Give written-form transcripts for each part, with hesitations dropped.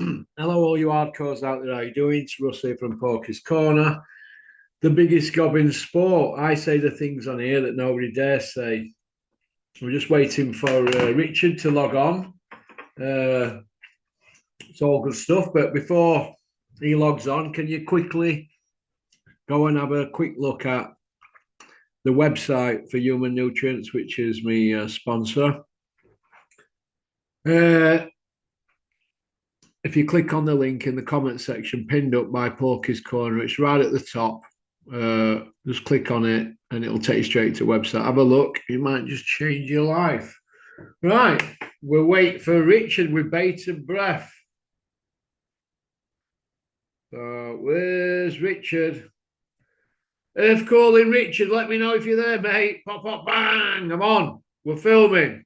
Hello, all you hardcores out there. How you doing? It's Russ here from Porky's Corner, the biggest gob in sport. I say the things on here that nobody dares say. We're just waiting for Richard to log on. Uh, it's all good stuff. But before he logs on, can you quickly go and have a quick look at the website for Human Nutrients, which is my sponsor? Uh, if you click on the link in the comment section pinned up by Porky's Corner, it's right at the top. Just click on it and it'll take you straight to the website. Have a look. It might just change your life. Right. We'll wait for Richard with bated breath. Where's Richard? Earth calling Richard. Let me know if you're there, mate. Pop, pop, bang. I'm on. We're filming.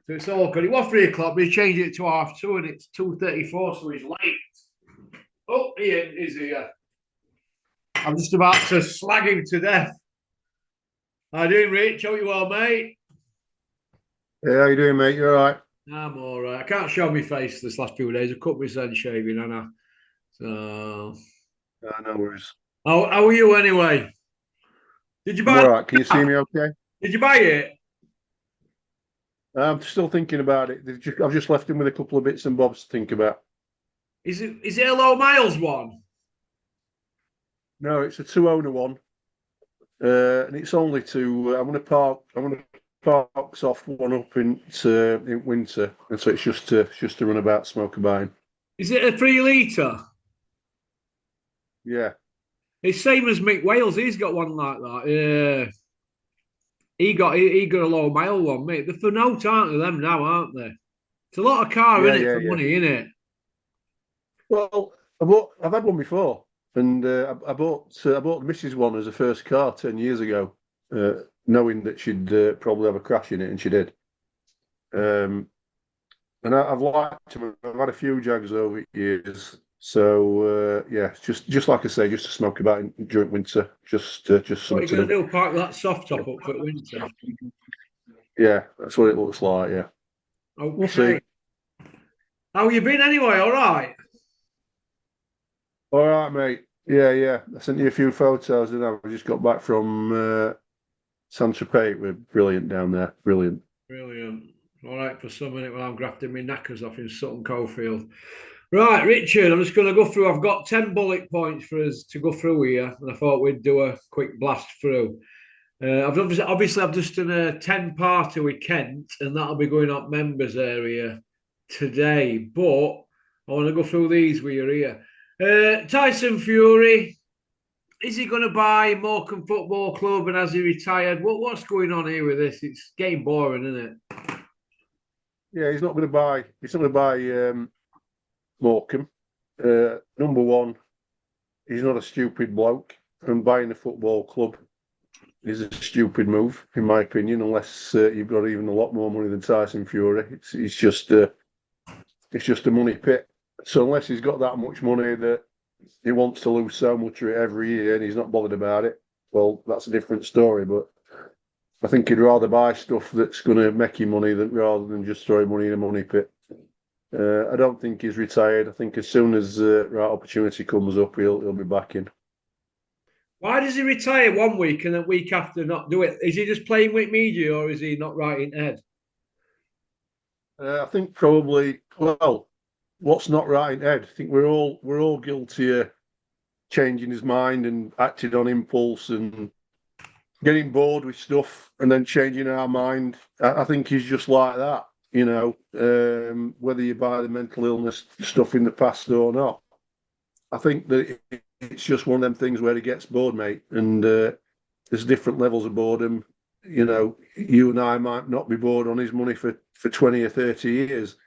So it's all good. It was 3 o'clock, but he changed it to 2:30, and it's 2:34, so he's late. Oh, he is here. I'm just about to slag him to death. How you doing, Rich? Hope you well, mate? Yeah, how you doing, mate? You all right? I'm all right. I can't show my face this last few days. I cut my head shaving, and I. So, No worries. how are you anyway? Did you I'm buy? all right. Can you see me okay? Did you buy it? I'm still thinking about it. I've just left him with a couple of bits and bobs to think about. Is it a low miles one? No, it's a two-owner one, and it's only to. I'm going to park off one up in winter, and so it's just to run about, smoke a bine. Is it a 3 litre? Yeah, It's same as Mick Wales. He's got one like that. Yeah. He got a low mile one, mate. They're for note, aren't they? Them now, aren't they? It's a lot of car in yeah, it yeah, for yeah. money, isn't it? Well, I've had one before, and I bought the missus one as a first car 10 years ago, knowing that she'd probably have a crash in it, and she did. Um, and I've liked them. I've had a few Jags over the years. So yeah, just like I say, just to smoke about during winter, just What are something you to going to do. do? Park that soft top up for winter? Yeah, that's what it looks like. Yeah, we'll see. Okay. How you been anyway? All right. All right, mate. Yeah, yeah. I sent you a few photos, and I just got back from Saint Tropez. We're brilliant down there. Brilliant. Brilliant. All right for some minute while I'm grafting my knackers off in Sutton Coldfield. Right, Richard, I'm just going to go through. I've got 10 bullet points for us to go through here, and I thought we'd do a quick blast through. I've just done a 10-parter with Kent, and that'll be going up members area today. But I want to go through these with you here. Tyson Fury, is he going to buy Morecambe Football Club, and has he retired? What's going on here with this? It's getting boring, isn't it? Yeah, he's not going to buy. He's not going to buy Morecambe. Number one, he's not a stupid bloke, and buying a football club is a stupid move, in my opinion, unless you've got even a lot more money than Tyson Fury. It's just a money pit. So unless he's got that much money that he wants to lose so much of it every year and he's not bothered about it, well, that's a different story. But I think he'd rather buy stuff that's going to make him money rather than just throwing money in a money pit. I don't think he's retired. I think as soon as right opportunity comes up, he'll be back in. Why does he retire one week and then week after not do it? Is he just playing with media or is he not writing head? I think probably well, what's not right in Ed? I think we're all guilty of changing his mind and acting on impulse and getting bored with stuff and then changing our mind. I think he's just like that, whether you buy the mental illness stuff in the past or not. I think that it's just one of them things where he gets bored, mate, and there's different levels of boredom. You and I might not be bored on his money for 20 or 30 years.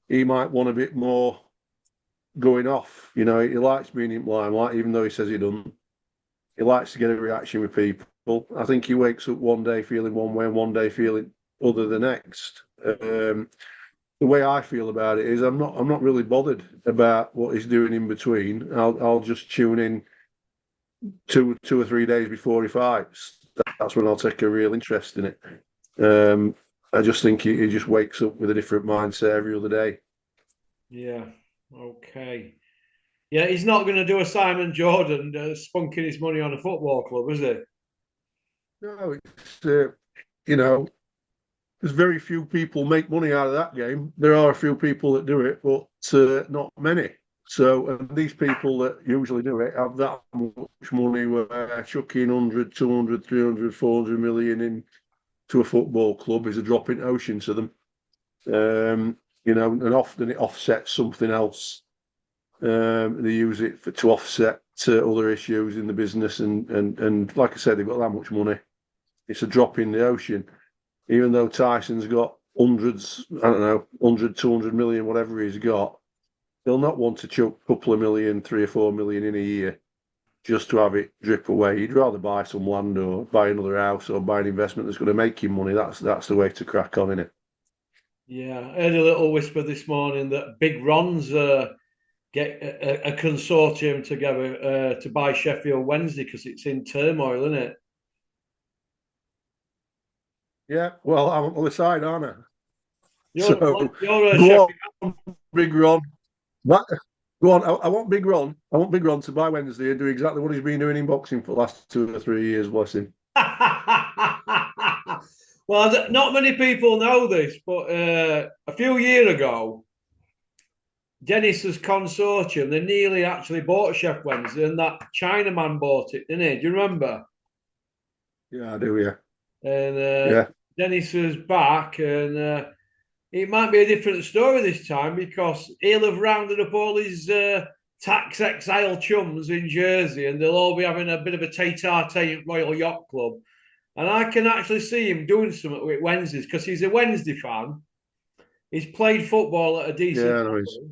He might want a bit more going off. He likes being in limelight, even though he says he doesn't. He likes to get a reaction with people. I think he wakes up one day feeling one way and one day feeling other the next. The way I feel about it is I'm not really bothered about what he's doing in between. I'll just tune in two or 3 days before he fights. That's when I'll take a real interest in it. I just think he just wakes up with a different mindset every other day. Yeah. Okay. Yeah, he's not going to do a Simon Jordan spunking his money on a football club, is he? No, it's you know, there's very few people make money out of that game. There are a few people that do it, but not many. So, and these people that usually do it have that much money where chucking 100, 200, 300, 400 million into a football club is a drop in the ocean to them. And often it offsets something else. They use it to offset other issues in the business. And like I said, they've got that much money. It's a drop in the ocean. Even though Tyson's got hundreds, I don't know, 100, 200 million, whatever he's got, he'll not want to chuck a couple of million, 3 or 4 million in a year just to have it drip away. He'd rather buy some land or buy another house or buy an investment that's going to make him money. That's the way to crack on, isn't it? Yeah, I heard a little whisper this morning that Big Ron's get a consortium together to buy Sheffield Wednesday because it's in turmoil, isn't it? Yeah, well, I'm on the other side, aren't I? So You're a go Sheffield. on, Big Ron. That, go on. I want Big Ron. I want Big Ron to buy Wednesday and do exactly what he's been doing in boxing for the last 2 or 3 years. Bless him. Well, not many people know this, but a few years ago, Dennis's Consortium, they nearly actually bought Chef Wednesday, and that Chinaman bought it, didn't he? Do you remember? Yeah, I do. Yeah, And yeah, Dennis was back, and it might be a different story this time because he'll have rounded up all his tax exile chums in Jersey, and they'll all be having a bit of a tete-a-tete at Royal Yacht Club. And I can actually see him doing something with Wednesdays because he's a Wednesday fan. He's played football at a decent yeah. No, level,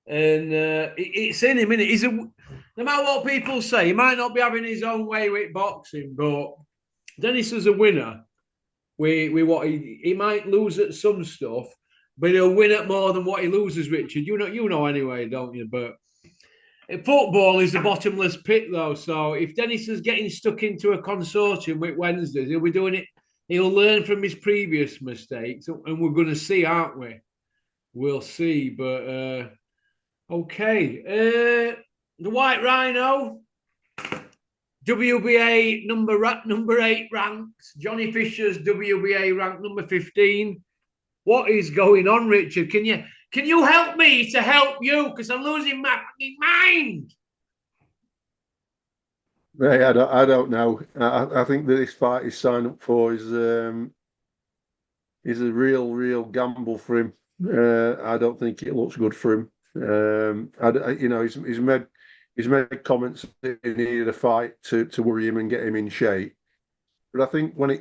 and it's in him. He's no matter what people say, he might not be having his own way with boxing, but Dennis is a winner. We what he might lose at some stuff, but he'll win at more than what he loses. Richard, you know anyway, don't you? But football is the bottomless pit, though. So if Dennis is getting stuck into a consortium with Wednesdays, he'll be doing it. He'll learn from his previous mistakes, and we're going to see, aren't we? We'll see. But okay, the White Rhino, WBA number 8 ranked. Johnny Fisher's WBA rank number 15. What is going on, Richard? Can you help me to help you? Because I'm losing my fucking mind. hey, I don't know. I think that this fight he's signed up for is a real gamble for him. I don't think it looks good for him. He's made comments that he needed a fight to worry him and get him in shape. But I think when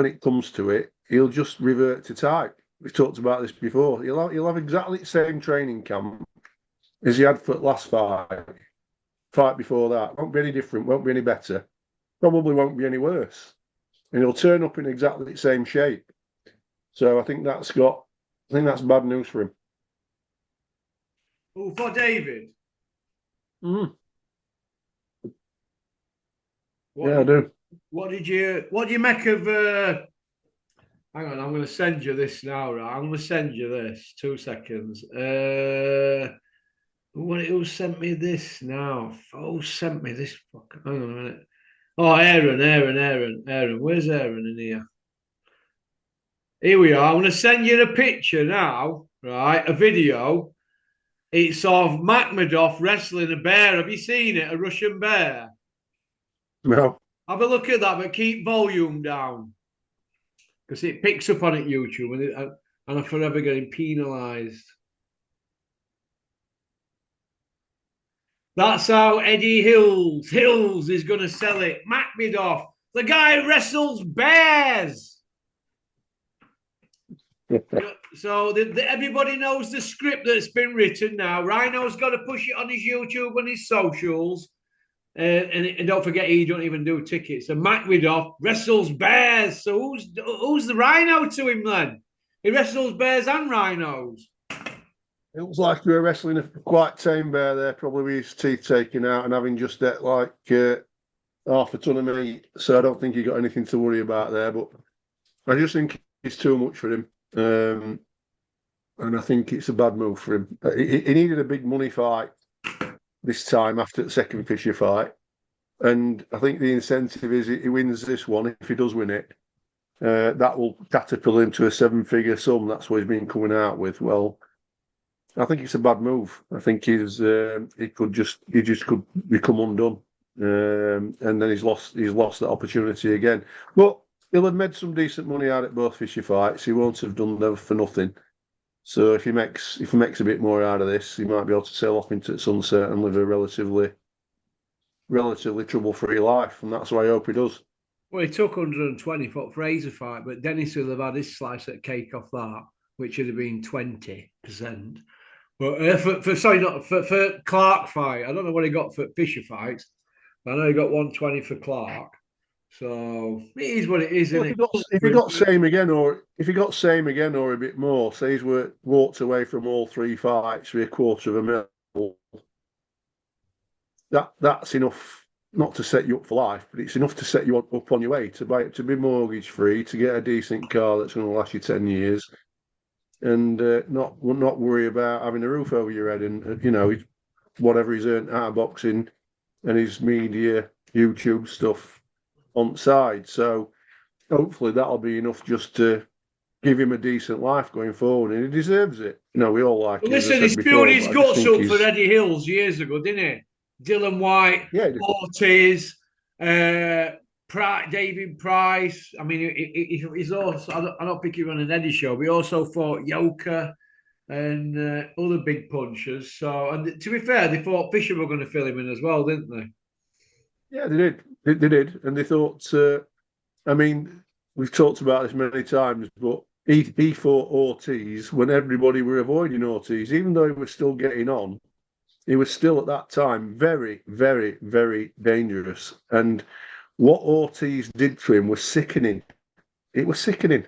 it comes to it, he'll just revert to type. We've talked about this before. He'll have exactly the same training camp as he had for the last fight before that. Won't be any different. Won't be any better. Probably won't be any worse. And he'll turn up in exactly the same shape. So I think that's bad news for him. Oh, for David. Mm. What Yeah, I do. what do you make of hang on, I'm going to send you this now, right? I'm going to send you this. 2 seconds. Who sent me this now? Who sent me this? Fuck, hang on a minute. Oh, Aaron. Where's Aaron in here? Here we are. I'm going to send you the picture now, right? A video. It's of Makhmedov wrestling a bear. Have you seen it? A Russian bear. No. Have a look at that, but keep volume down because it picks up on it YouTube, and I'm forever getting penalised. That's how Eddie Hills is going to sell it. Makhmedov, the guy wrestles bears. So everybody knows the script that's been written now. Rhino's got to push it on his YouTube and his socials. And don't forget, he don't even do tickets. And Makhmedov wrestles bears. So who's the Rhino to him then? He wrestles bears and rhinos. It looks like we were wrestling a quite tame bear there, probably with his teeth taken out and having just ate like half a ton of meat. So I don't think he got anything to worry about there. But I just think it's too much for him. and I think it's a bad move for him. He needed a big money fight this time after the second Fisher fight, and I think the incentive is he wins this one. If he does win it, that will catapult him to a seven-figure sum. That's what he's been coming out with. Well, I think it's a bad move. I think he just could become undone, and then he's lost that opportunity again. But he'll have made some decent money out of both Fisher fights. He won't have done them for nothing. So if he makes a bit more out of this, he might be able to sail off into the sunset and live a relatively trouble-free life, and that's what I hope he does. Well, he took 120 for Fraser fight, but Dennis will have had his slice of cake off that, which would have been 20%. But for Clark fight, I don't know what he got for Fisher fights, but I know he got 120 for Clark. So it is what it is, Well, isn't if he got same again, or a bit more, say he's walked away from all three fights for $250,000, that's enough not to set you up for life, but it's enough to set you up on your way to be mortgage free, to get a decent car that's going to last you 10 years, and not worry about having a roof over your head and whatever he's earned out of boxing and his media YouTube stuff on the side. So hopefully that'll be enough just to give him a decent life going forward, and he deserves it. We all like Well, it, as I listen, he said before. spewed his guts up for he's Eddie Hills years ago, didn't he? Dylan White, yeah, Ortiz, David Price. I mean, he's also, I don't think he ran an Eddie show, but he also fought Yoka and other big punchers. So, and to be fair, they thought Fisher were going to fill him in as well, didn't they? yeah, they did. They did, and they thought. I mean, we've talked about this many times, but he fought Ortiz when everybody were avoiding Ortiz, even though he was still getting on. He was still at that time very, very, very dangerous. And what Ortiz did to him was sickening. It was sickening.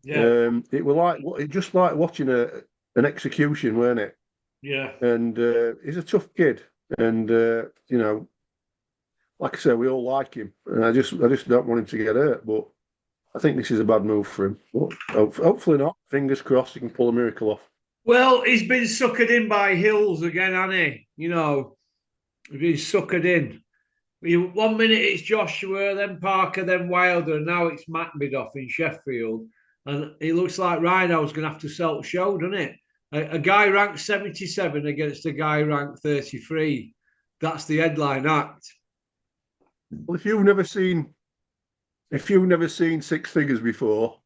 Yeah. It was just like watching an execution, weren't it? Yeah. And he's a tough kid, and like I said, we all like him, and I just don't want him to get hurt. But I think this is a bad move for him. But hopefully not. Fingers crossed, he can pull a miracle off. Well, he's been suckered in by Hills again, hasn't he? He's been suckered in. 1 minute it's Joshua, then Parker, then Wilder, and now it's Macbedoff in Sheffield. And it looks like Rhino's going to have to sell the show, doesn't it? A guy ranked 77 against a guy ranked 33. That's the headline act. Well, if you've never seen six figures before,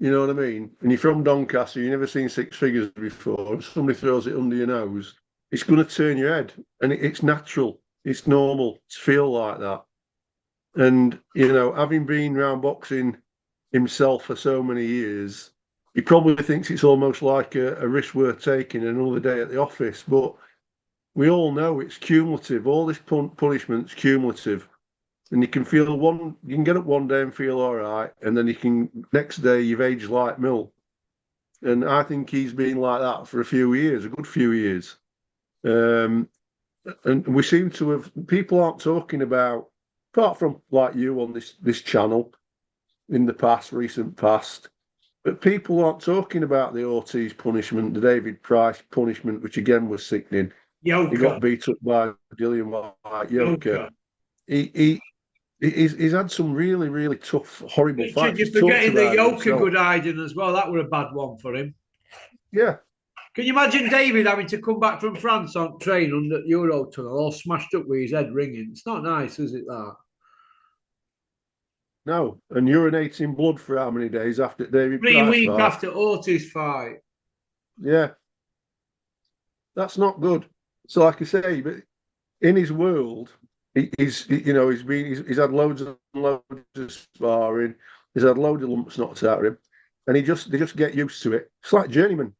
you know what I mean, and you're from Doncaster, you've never seen six figures before, and somebody throws it under your nose, it's going to turn your head, and it's natural, it's normal to feel like that. And having been round boxing himself for so many years, he probably thinks it's almost like a risk worth taking another day at the office. But we all know it's cumulative. All this punishment's cumulative. And you can get up one day and feel all right, and then next day you've aged like milk. And I think he's been like that for a good few years. And we seem to have, people aren't talking about, apart from like you on this channel in the recent past, but people aren't talking about the Ortiz punishment, the David Price punishment, which again was sickening. Yoka. He got beat up by Dillian White. Yoka. He's had some really, really tough, horrible Richard, fights. you're forgetting the Yoka good hiding as well. That were a bad one for him. Yeah. Can you imagine David having to come back from France on train under Eurotunnel, all smashed up with his head ringing? It's not nice, is it, that? No, and urinating blood for how many days after David Price 3 weeks fight? after Ortiz fight. Yeah. That's not good. So, like I say, but in his world, he's had loads and loads of sparring. He's had loads of lumps knocked out of him, and they just get used to it. It's like journeyman.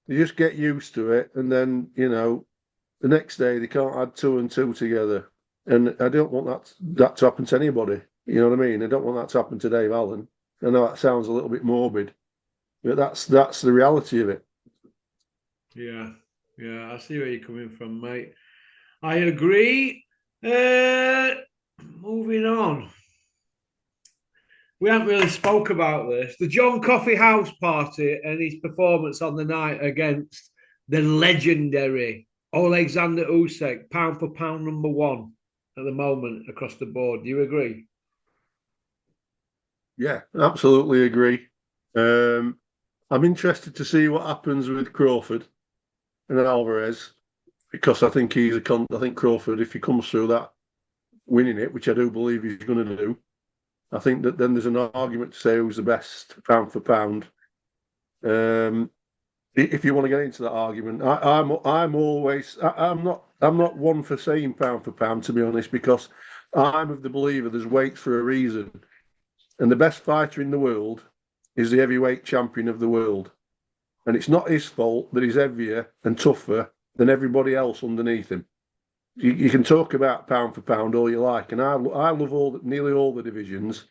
They just get used to it, and then the next day they can't add two and two together. And I don't want that to happen to anybody. You know what I mean? I don't want that to happen to Dave Allen. I know that sounds a little bit morbid, but that's the reality of it. Yeah, I see where you're coming from, mate. I agree. Moving on. we haven't really spoke about this. The John Coffey House party and his performance on the night against the legendary Alexander Usyk, pound for pound #1 at the moment across the board. Do you agree? Yeah, absolutely agree. I'm interested to see what happens with Crawford and Alvarez because I think I think Crawford, if he comes through that winning it, which I do believe he's going to do, I think that then there's an argument to say who's the best pound for pound. If you want to get into that argument, I'm not one for saying pound for pound, to be honest, because I'm of the believer there's weights for a reason, and the best fighter in the world is the heavyweight champion of the world, and it's not his fault that he's heavier and tougher than everybody else underneath him. You can talk about pound for pound all you like, and I love nearly all the divisions,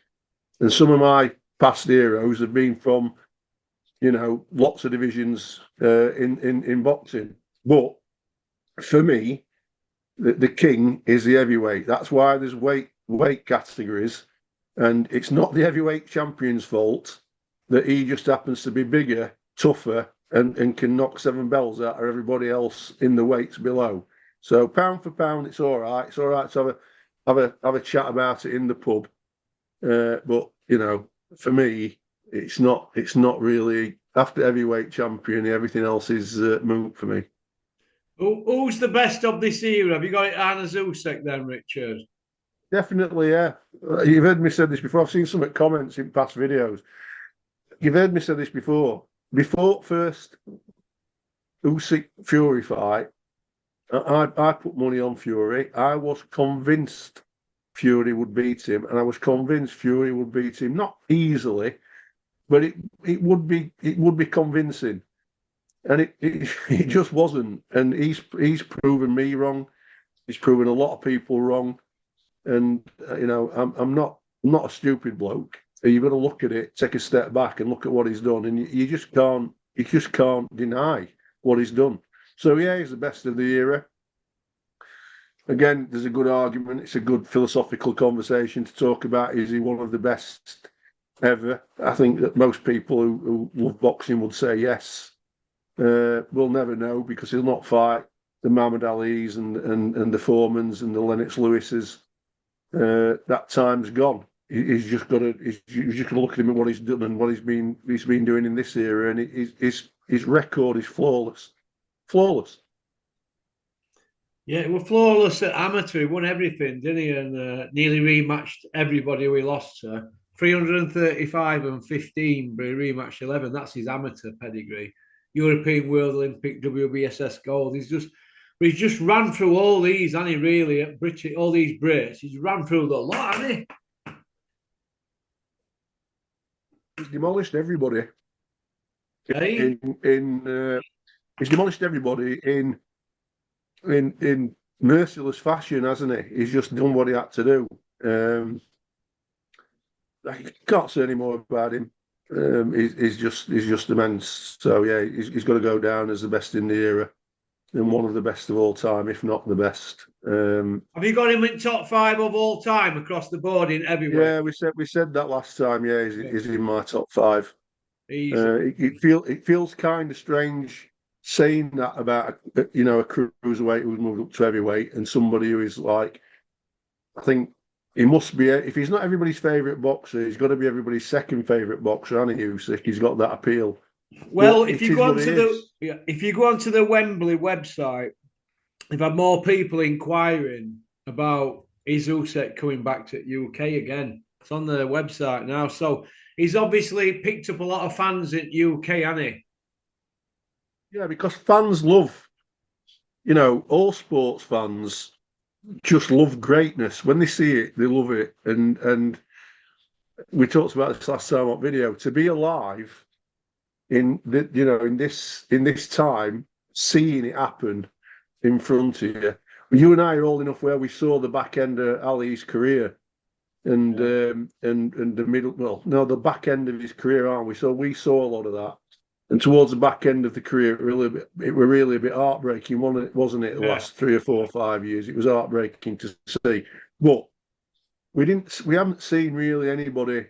and some of my past heroes have been from lots of divisions in boxing. But for me, the king is the heavyweight. That's why there's weight categories, and it's not the heavyweight champion's fault that he just happens to be bigger, tougher, and can knock 7 bells out of everybody else in the weights below. So pound for pound, it's all right. It's all right to have a chat about it in the pub. But for me, it's not really after heavyweight champion. Everything else is moot for me. Who's the best of this era? Have you got it Anna Usyk then, Richard? Definitely, yeah. You've heard me say this before. I've seen some comments in past videos. You've heard me say this before. Before first Usyk Fury fight, I put money on Fury. I was convinced Fury would beat him, and I was convinced Fury would beat him, not easily, but it would be convincing, and it just wasn't. And he's proven me wrong. He's proven a lot of people wrong, and I'm not a stupid bloke. You've got to look at it, take a step back, and look at what he's done, and you just can't deny what he's done. So yeah, he's the best of the era. Again, there's a good argument. It's a good philosophical conversation to talk about. Is he one of the best ever? I think that most people who love boxing would say yes. We'll never know because he'll not fight the Muhammad Ali's and the Foremans and the Lennox Lewises. That time's gone. He's just got to look at him and what he's done and what he's been doing in this era, and his record is flawless. Yeah, it was flawless at amateur. He won everything, didn't he? And nearly rematched everybody who he lost to. 335 and 15, but he rematched 11. That's his amateur pedigree. European, World, Olympic, WBSS gold. He's just ran through all these, hasn't he? Really, at British, all these Brits. He's ran through the lot, hasn't he? He's demolished everybody. Hey? He's demolished everybody in merciless fashion, hasn't he? He's just done what he had to do. I can't say any more about him. He's just immense. So yeah, he's got to go down as the best in the era and one of the best of all time, if not the best. Have you got him in top 5 of all time across the board in everywhere? Yeah, we said that last time. Yeah, he's in my top 5. It feels kind of strange saying that about a cruiserweight who's moved up to heavyweight and somebody who is like, I think he must be, if he's not everybody's favourite boxer, he's got to be everybody's second favourite boxer, hasn't he, Usyk? He's got that appeal. Well, if you go onto the Wembley website, they've had more people inquiring about is Usyk coming back to UK again. It's on the website now, so he's obviously picked up a lot of fans in UK, hasn't he? Yeah, because fans love, all sports fans just love greatness. When they see it, they love it. And we talked about this last time on video. To be alive in this time, seeing it happen in front of you. You and I are old enough where we saw the back end of Ali's career. And the middle, well, no, the back end of his career, aren't we? So we saw a lot of that. And towards the back end of the career, it were really a bit heartbreaking, wasn't it? The last 3 or 4 or 5 years, it was heartbreaking to see. But we haven't seen really anybody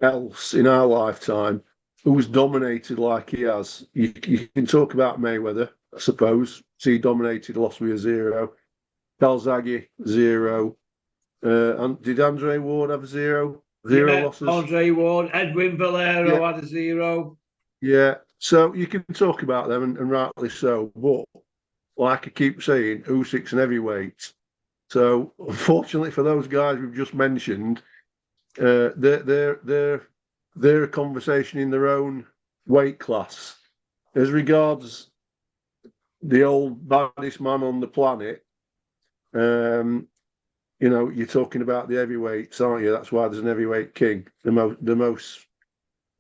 else in our lifetime who's dominated like he has. You can talk about Mayweather, I suppose. So he dominated, lost with a 0. Calzaghe, 0. And did Andre Ward have 0? 0 losses? Andre Ward, Edwin Valero Yeah. had a 0. Yeah. So you can talk about them, and rightly so. But like I keep saying, Usyk's an heavyweight. So unfortunately for those guys we've just mentioned, they're a conversation in their own weight class. As regards the old baddest man on the planet, you're talking about the heavyweights, aren't you? That's why there's an heavyweight king, the most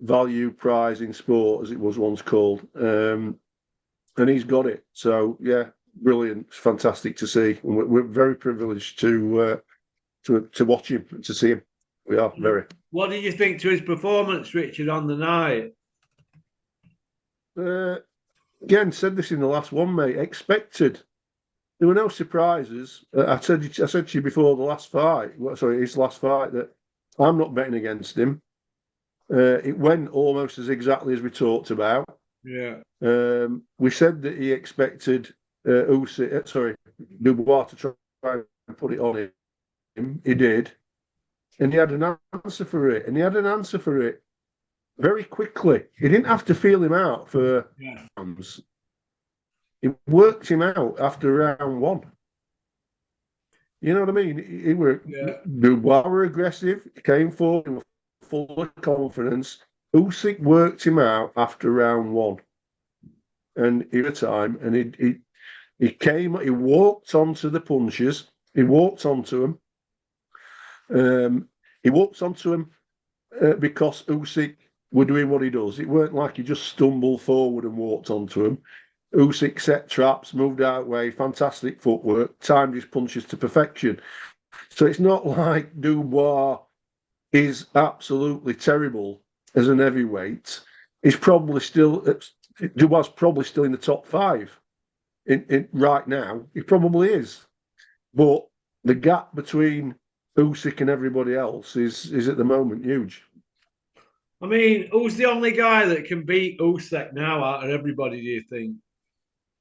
valued prize in sport, as it was once called. And he's got it. So yeah, brilliant. It's fantastic to see. And we're very privileged to watch him, to see him. We are very. What did you think to his performance, Richard, on the night? Again, said this in the last one, mate. Expected. There were no surprises. I said to you before the last fight. Sorry, his last fight, that I'm not betting against him. It went almost as exactly as we talked about. Yeah. We said that he expected Dubois to try and put it on him. He did. And he had an answer for it. And he had an answer for it very quickly. He didn't have to feel him out for rounds. He worked him out after round 1. You know what I mean? Dubois were aggressive. He came forward full of confidence. Usyk worked him out after round 1. And he had time. And he walked onto the punches. He walked onto them. He walked onto him because Usyk were doing what he does. It weren't like he just stumbled forward and walked onto him. Usyk set traps, moved out way, fantastic footwork, timed his punches to perfection. So it's not like Dubois is absolutely terrible as an heavyweight. Dubois probably still in the top 5 in right now. He probably is. But the gap between Usyk and everybody else is at the moment huge. I mean, who's the only guy that can beat Usyk now out of everybody, do you think?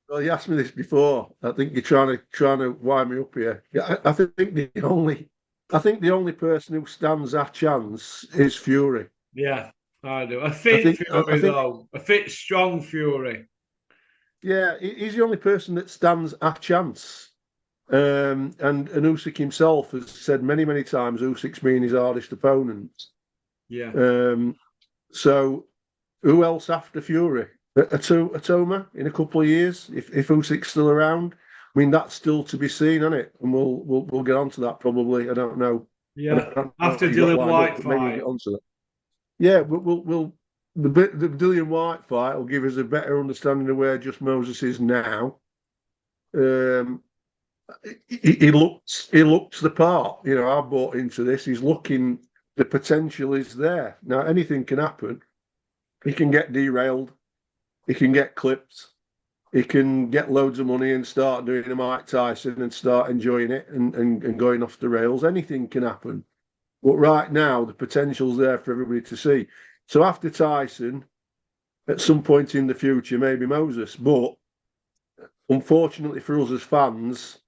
Well, you asked me this before. I think you're trying to wind me up here. Yeah, I think the only person who stands a chance is Fury. Yeah, I do. A fit Fury, though. A fit, strong Fury. Yeah, he's the only person that stands a chance. And Usyk himself has said many, many times Usyk's been his hardest opponent. Yeah. So who else after Fury? Atoma in a couple of years, if Usyk's still around. I mean, that's still to be seen, isn't it? And we'll get onto that probably. I don't know. Yeah, after Dillian White fight. Maybe we'll get onto that. Yeah, we'll the Dillian White fight will give us a better understanding of where Just Moses is now. He looks the part. You know, I bought into this. He's looking. The potential is there. Now anything can happen. He can get derailed. He can get clipped. He can get loads of money and start doing a Mike Tyson and start enjoying it and going off the rails. Anything can happen. But right now, the potential's there for everybody to see. So after Tyson, at some point in the future, maybe Moses. But unfortunately for us as fans,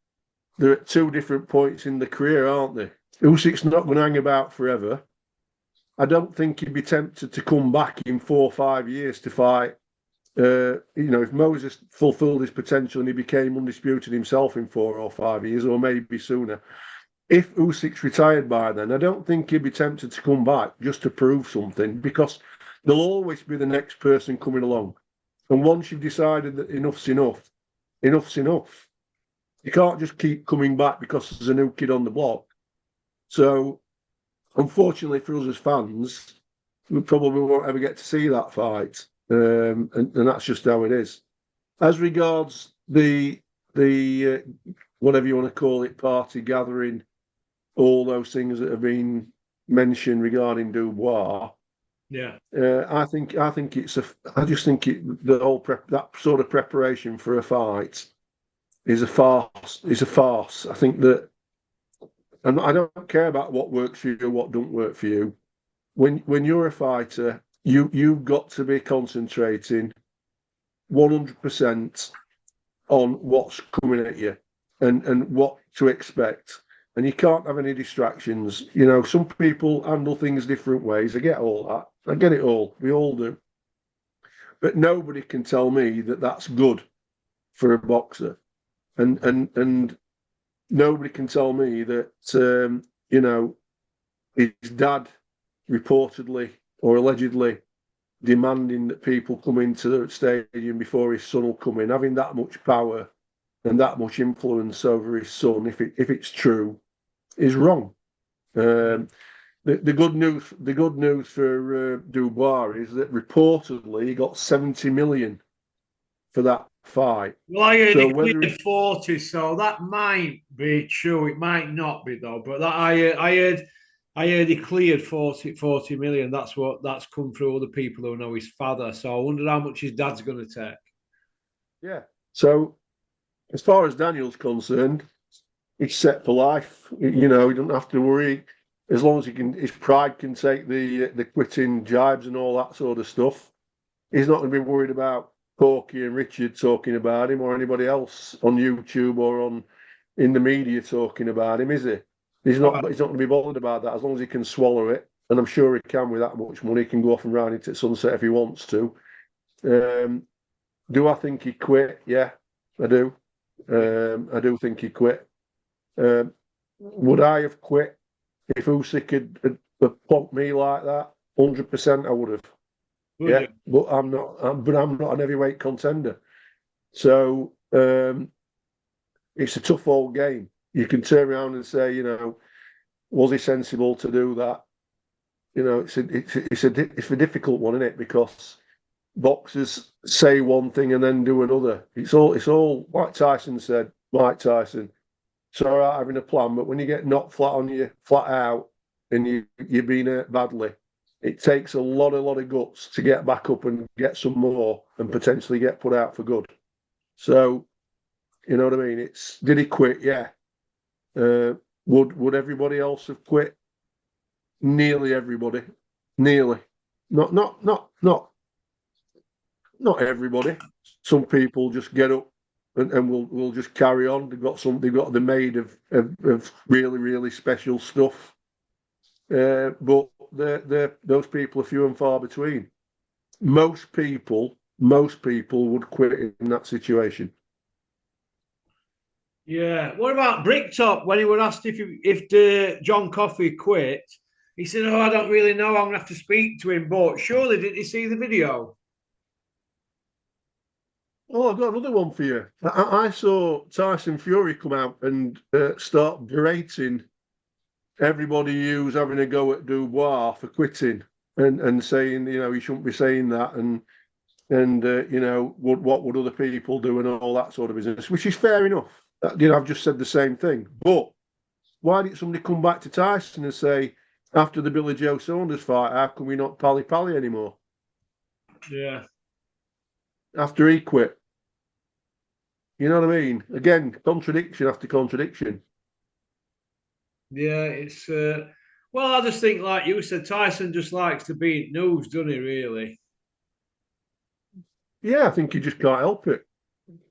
they're at 2 different points in the career, aren't they? Usyk's not going to hang about forever. I don't think he'd be tempted to come back in 4 or 5 years to fight. If Moses fulfilled his potential and he became undisputed himself in 4 or 5 years, or maybe sooner. If Usyk's retired by then, I don't think he'd be tempted to come back just to prove something, because there'll always be the next person coming along. And once you've decided that enough's enough, enough's enough. You can't just keep coming back because there's a new kid on the block. So, unfortunately for us as fans, we probably won't ever get to see that fight. And that's just how it is. As regards the whatever you want to call it, party gathering, all those things that have been mentioned regarding Dubois. Yeah. I just think the whole that sort of preparation for a fight is a farce. I think that, and I don't care about what works for you, what don't work for you. when you're a fighter, you've got to be concentrating 100% on what's coming at you and what to expect. And you can't have any distractions. You know, some people handle things different ways. I get all that. I get it all. We all do. But nobody can tell me that that's good for a boxer. And nobody can tell me that, you know, his dad reportedly or allegedly demanding that people come into the stadium before his son will come in, having that much power and that much influence over his son, if it's true, is wrong. The good news for Dubois is that reportedly he got 70 million for that fight. Well, I heard So he whether cleared 40, so that might be true. It might not be though. But that I heard he cleared 40 million. That's come through other people who know his father. So I wonder how much his dad's going to take. Yeah. So as far as Daniel's concerned, he's set for life. You know, he doesn't have to worry as long as he can. His pride can take the quitting jibes and all that sort of stuff. He's not going to be worried about Corky and Richard talking about him or anybody else on YouTube or in the media talking about him, is he? He's not. Right. He's not going to be bothered about that as long as he can swallow it. And I'm sure he can with that much money. He can go off and ride it at sunset if he wants to. Do I think he quit? Yeah, I do. I do think he quit. Would I have quit if Usyk had plonked me like that? 100% I would have. Yeah, but I'm not. But I'm not an heavyweight contender. So it's a tough old game. You can turn around and say, you know, was he sensible to do that? You know, it's a difficult one, isn't it? Because boxers say one thing and then do another. It's all like Tyson said. Mike Tyson. It's all right having a plan, but when you get knocked flat on you, flat out, and you've been hurt badly, it takes a lot of guts to get back up and get some more and potentially get put out for good. So, you know what I mean? Did he quit? Yeah. Would everybody else have quit? Nearly everybody. Nearly. Not everybody. Some people just get up and we'll just carry on. They're made of really, really special stuff. But those people are few and far between. Most people would quit in that situation. Yeah. What about Bricktop? When he was asked if the John Coffey quit, he said, "Oh, I don't really know. I'm gonna have to speak to him." But surely, didn't he see the video? Oh, I've got another one for you. I saw Tyson Fury come out and start berating everybody who's having a go at Dubois for quitting and saying, you know, he shouldn't be saying that and you know, what would other people do and all that sort of business, which is fair enough. You know, I've just said the same thing. But why didn't somebody come back to Tyson and say, after the Billy Joe Saunders fight, how can we not pally anymore? Yeah. After he quit. You know what I mean? Again, contradiction after contradiction. Yeah, it's well, I just think like you said, Tyson just likes to beat news, doesn't he, really? Yeah, I think you just can't help it.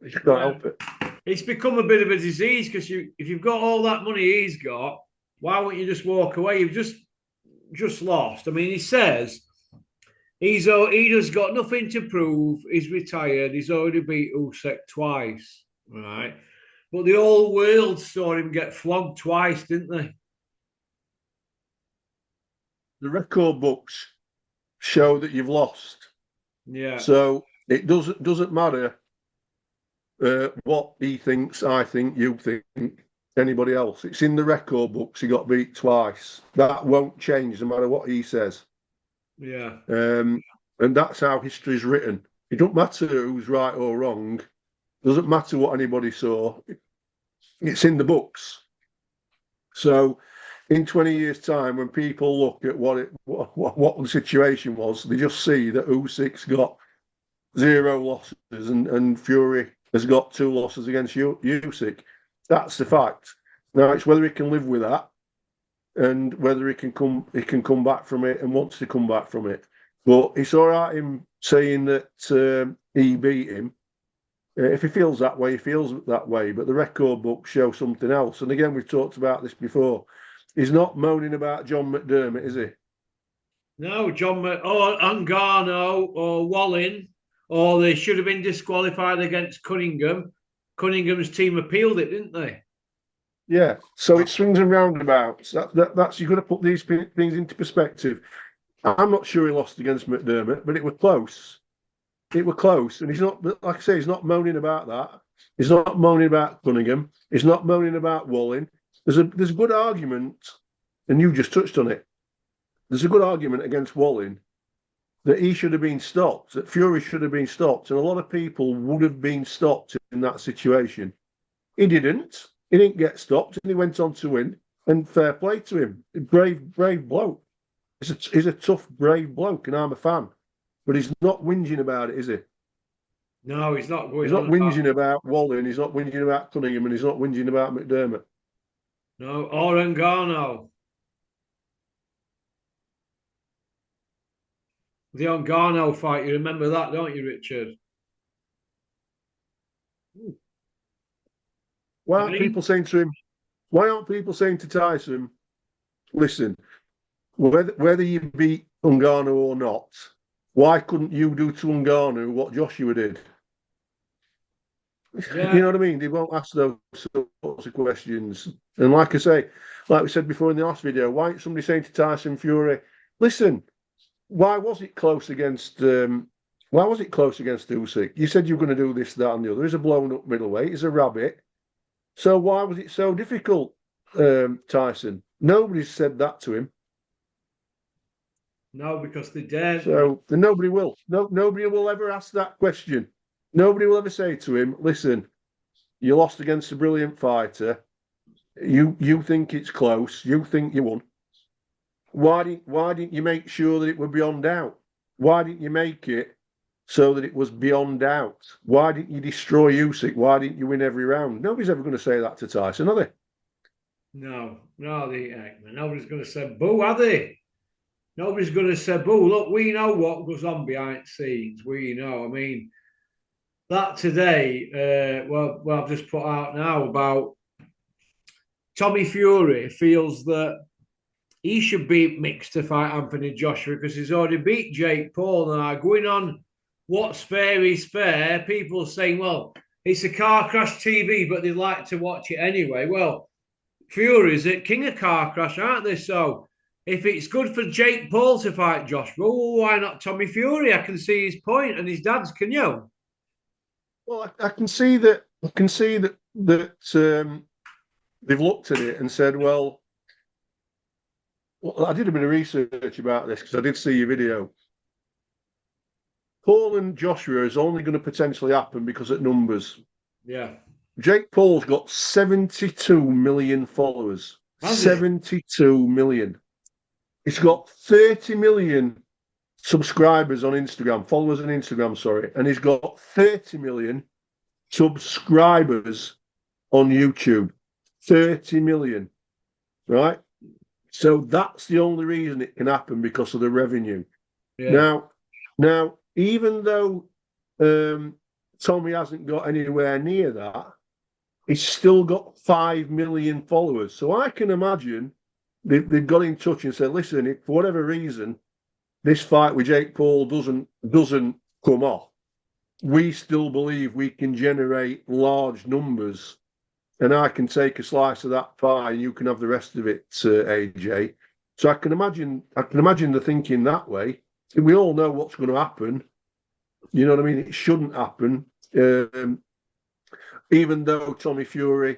You just can't help it. It's become a bit of a disease because if you've got all that money he's got, why won't you just walk away? You've just lost. I mean, he says he just got nothing to prove. He's retired. He's already beat Usyk twice, right? But the whole world saw him get flogged twice, didn't they? The record books show that you've lost. Yeah. So it doesn't matter what he thinks, I think, you think, anybody else. It's in the record books. He got beat twice. That won't change no matter what he says. Yeah. And that's how history's written. It doesn't matter who's right or wrong. It doesn't matter what anybody saw. It's in the books. So in 20 years' time, when people look at what the situation was, they just see that Usyk's got 0 losses and Fury has got 2 losses against Usyk. That's the fact. Now, it's whether he can live with that and whether he can come back from it and wants to come back from it. But it's all right him saying that he beat him. If he feels that way, he feels that way. But the record books show something else. And again, we've talked about this before. He's not moaning about John McDermott, is he? No, or Ngannou or Wallin, or they should have been disqualified against Cunningham. Cunningham's team appealed it, didn't they? Yeah. So it swings and roundabouts. That's you've got to put these things into perspective. I'm not sure he lost against McDermott, but it was close. It was close, and he's not. Like I say, he's not moaning about that. He's not moaning about Cunningham. He's not moaning about Wallin. There's a good argument, and you just touched on it. There's a good argument against Wallin that he should have been stopped, that Fury should have been stopped, and a lot of people would have been stopped in that situation. He didn't. He didn't get stopped, and he went on to win. And fair play to him. Brave bloke. He's a tough, brave bloke, and I'm a fan. But he's not whinging about it, is he? No, he's not going. He's not whinging about Wallin. He's not whinging about Cunningham, and he's not whinging about McDermott. No, or Ngannou. The Ngannou fight, you remember that, don't you, Richard? Why aren't people saying to him? Why aren't people saying to Tyson, "Listen, whether you beat Ngannou or not, why couldn't you do to Ngannou what Joshua did?" Yeah. You know what I mean? They won't ask those sorts of questions. And like I say, like we said before in the last video, why ain't somebody saying to Tyson Fury, "Listen, why was it close against Usyk? You said you were going to do this, that, and the other. He's a blown up middleweight. He's a rabbit. So why was it so difficult, Tyson?" Nobody's said that to him. No, because they daren't. So nobody will. Nobody will ever ask that question. Nobody will ever say to him, "Listen, you lost against a brilliant fighter. You think it's close. You think you won. Why didn't you make sure that it was beyond doubt? Why didn't you make it so that it was beyond doubt? Why didn't you destroy Usyk? Why didn't you win every round?" Nobody's ever going to say that to Tyson, are they? No, nobody's going to say boo, are they? Nobody's going to say boo. Look, we know what goes on behind the scenes. We know. I mean, that today, well, I've just put out now about Tommy Fury feels that he should beat Mix to fight Anthony Joshua because he's already beat Jake Paul. Now, going on what's fair is fair, people saying, well, it's a car crash TV, but they like to watch it anyway. Well, Fury's at king of car crash, aren't they? So if it's good for Jake Paul to fight Joshua, well, why not Tommy Fury? I can see his point, and his dad's, can you? Well, I can see that. They've looked at it and said, well, I did a bit of research about this because I did see your video. Paul and Joshua is only going to potentially happen because of numbers. Yeah. Jake Paul's got 72 million followers. 72 million. He's got 30 million subscribers on Instagram, followers on Instagram, sorry. And he's got 30 million subscribers on YouTube. 30 million. Right? So that's the only reason it can happen, because of the revenue. Yeah. Now, even though Tommy hasn't got anywhere near that, he's still got 5 million followers. So I can imagine they've got in touch and said, listen, if for whatever reason this fight with Jake Paul doesn't come off, we still believe we can generate large numbers, and I can take a slice of that pie and you can have the rest of it, AJ. So I can imagine the thinking that way. We all know what's going to happen. You know what I mean? It shouldn't happen. Even though Tommy Fury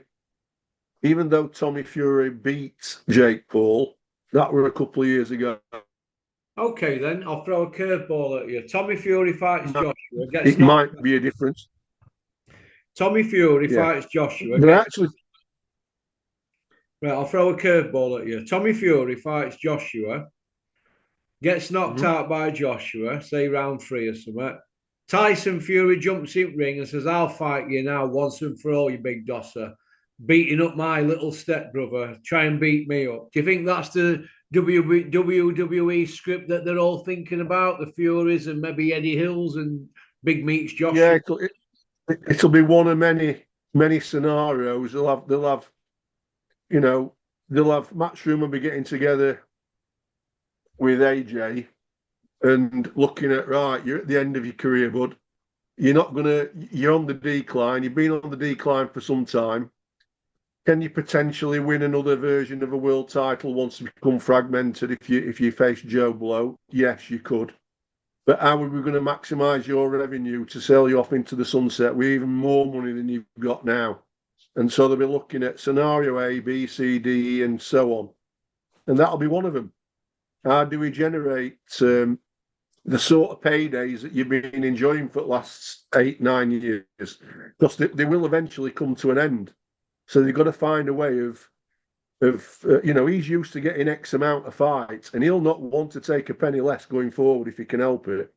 beat Jake Paul, that were a couple of years ago. Okay, then I'll throw a curveball at you. Tommy Fury fights Joshua. It might be a difference. Tommy Fury fights Joshua. Right, I'll throw a curveball at you. Tommy Fury fights Joshua, gets knocked out by Joshua, say round 3 or something. Tyson Fury jumps in ring and says, I'll fight you now once and for all, you big dosser. beating up my little stepbrother, try and beat me up. Do you think that's the WWE script that they're all thinking about? The Furies and maybe Eddie Hills and Big Meats Yeah, Joshua? it'll be one of many scenarios. They'll have you know they'll have Matchroom will be getting together with AJ and looking at, right, you're at the end of your career, bud. You're on the decline. You've been on the decline for some time. Can you potentially win another version of a world title once it's become fragmented if you face Joe Blow? Yes, you could. But how are we going to maximise your revenue to sell you off into the sunset with even more money than you've got now? And so they'll be looking at scenario A, B, C, D, E, and so on. And that'll be one of them. How do we generate the sort of paydays that you've been enjoying for the last 8-9 years? Because they will eventually come to an end. So they've got to find a way of he's used to getting X amount of fights, and he'll not want to take a penny less going forward if he can help it.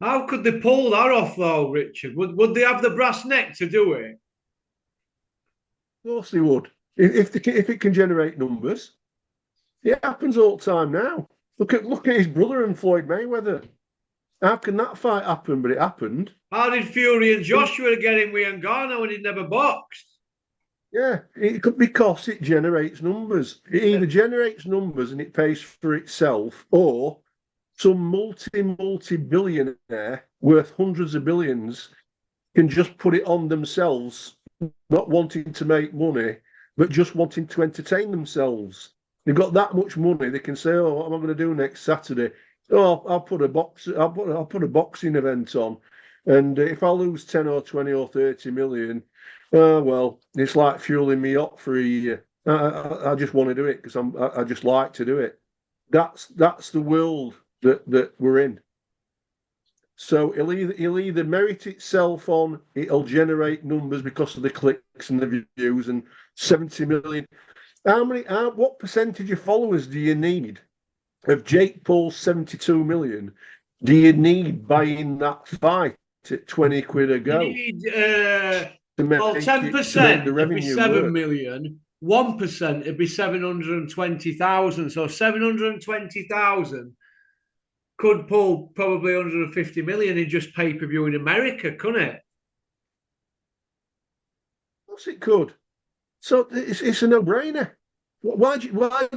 How could they pull that off, though, Richard? Would they have the brass neck to do it? Of course they would. If it can generate numbers. It happens all the time now. Look at his brother and Floyd Mayweather. How can that fight happen? But it happened. How did Fury and Joshua get in with Ngannou when he'd never boxed? Yeah, it could, because it generates numbers. It either generates numbers and it pays for itself, or some multi-billionaire worth hundreds of billions can just put it on themselves, not wanting to make money, but just wanting to entertain themselves. They've got that much money, they can say, "Oh, what am I going to do next Saturday? Oh, I'll put a boxing event on, and if I lose 10 or 20 or 30 million, well, it's like fueling me up for a year. I just want to do it because I just like to do it." That's the world that we're in. So it'll either merit itself on, it'll generate numbers because of the clicks and the views, and 70 million. What percentage of followers do you need? Of Jake Paul's 72 million, do you need buying that fight at 20 quid a You go need, to make well, to make 10% the would be revenue 7 work? million. 1% would be 720,000. So 720,000 could pull probably 150 million in just pay-per-view in America, couldn't it? Of course it could. So it's a no-brainer. Why do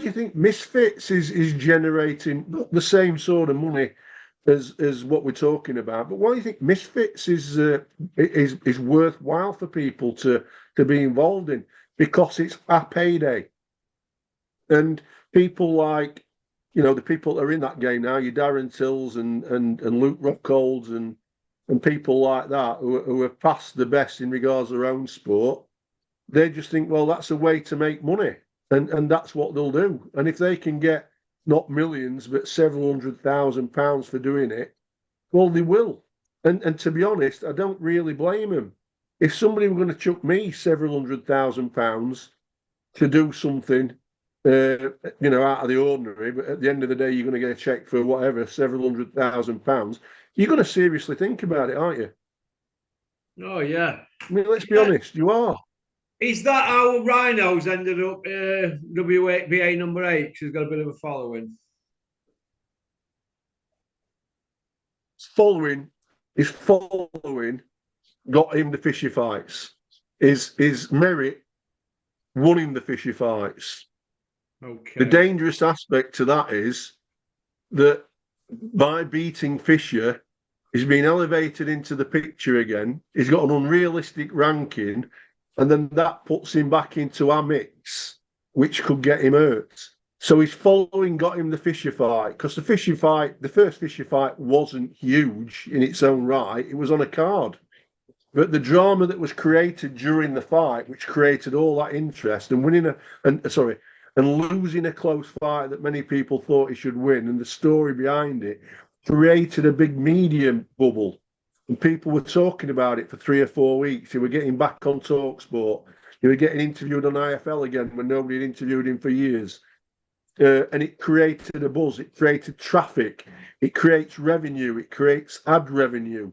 you think Misfits is generating not the same sort of money as what we're talking about? But why do you think Misfits is worthwhile for people to be involved in? Because it's a payday, and people like the people that are in that game now, your Darren Tills and Luke Rockholds and people like that who are past the best in regards to their own sport. They just think, well, that's a way to make money, and that's what they'll do. And if they can get not millions but several £100,000 for doing it, well, they will. And to be honest, I don't really blame them. If somebody were going to chuck me several £100,000 to do something, out of the ordinary, but at the end of the day, you're going to get a check for whatever, several £100,000, you're going to seriously think about it, aren't you? Oh, yeah. I mean, let's be honest, you are. Is that how Rhinos ended up WBA number 8? Because he's got a bit of a following. His following got him the fishy fights. His merit won him the fishy fights. Okay. The dangerous aspect to that is that by beating Fisher, he's been elevated into the picture again. He's got an unrealistic ranking, and then that puts him back into our mix, which could get him hurt. So his following got him the Fisher fight, because the first Fisher fight wasn't huge in its own right. It was on a card. But the drama that was created during the fight, which created all that interest, and losing a close fight that many people thought he should win, and the story behind it, created a big media bubble. And people were talking about it for 3 or 4 weeks. He were getting back on TalkSport. He were getting interviewed on IFL again when nobody had interviewed him for years. And it created a buzz. It created traffic. It creates revenue. It creates ad revenue.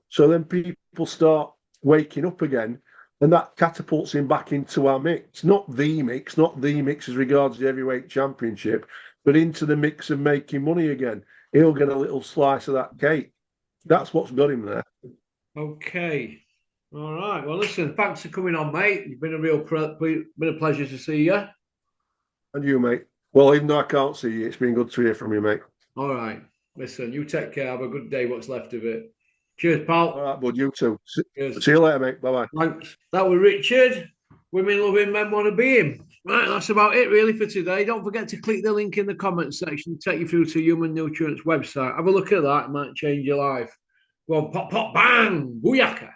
So then people start waking up again. And that catapults him back into our mix. Not the mix as regards the heavyweight championship, but into the mix of making money again. He'll get a little slice of that cake. That's what's got him there. Okay. All right. Well, listen, thanks for coming on, mate. It's been been a pleasure to see you. And you, mate. Well, even though I can't see you, it's been good to hear from you, mate. All right. Listen, you take care. Have a good day, what's left of it. Cheers, pal. All right, bud. You too. Cheers. See you later, mate. Bye-bye. Thanks. That was Richard. Women love him, men want to be him. Right, that's about it really for today. Don't forget to click the link in the comment section to take you through to Human Nutrients website. Have a look at that. It might change your life. Go on, pop, pop, bang, booyaka.